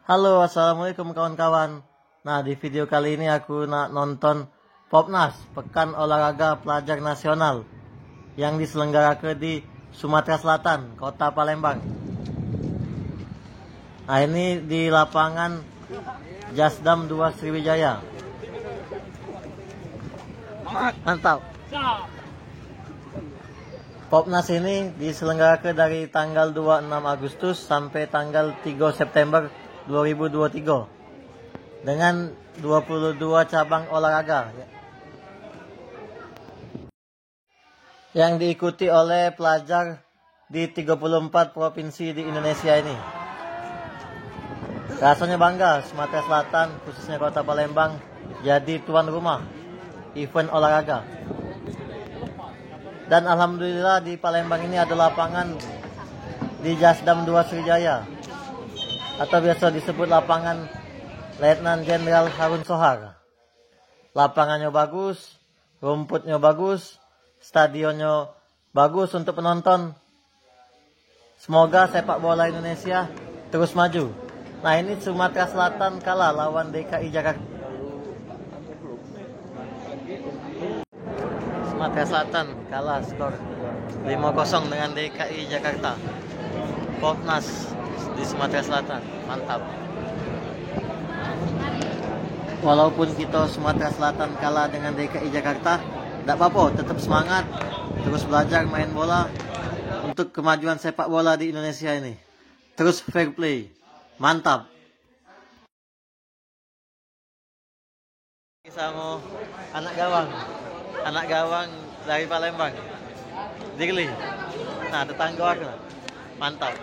Halo, assalamualaikum kawan-kawan. Nah, di video kali ini aku nak nonton Popnas, Pekan Olahraga Pelajar Nasional, yang diselenggarakan di Sumatera Selatan, Kota Palembang. Nah, ini di lapangan Jasdam 2 Sriwijaya. Mantap. Popnas ini diselenggarakan dari tanggal 26 Agustus sampai tanggal 3 September 2023 dengan 22 cabang olahraga yang diikuti oleh pelajar di 34 provinsi di Indonesia ini. Rasanya bangga Sumatera Selatan, khususnya Kota Palembang, jadi tuan rumah event olahraga. Dan alhamdulillah di Palembang ini ada lapangan di Jasdam 2 Sriwijaya, atau biasa disebut lapangan Letnan Jenderal Harun Sohar. Lapangannya bagus, rumputnya bagus, stadionnya bagus untuk penonton. Semoga sepak bola Indonesia terus maju. Nah, ini Sumatera Selatan kalah lawan DKI Jakarta. Sumatera Selatan kalah skor 5-0 dengan DKI Jakarta. Popnas di Sumatera Selatan, mantap. Walaupun kita Sumatera Selatan kalah dengan DKI Jakarta, tidak apa-apa, tetap semangat, terus belajar main bola untuk kemajuan sepak bola di Indonesia ini. Terus fair play, mantap. Sama anak gawang dari Palembang, Dirli. Nah, tetangga aku, mantap.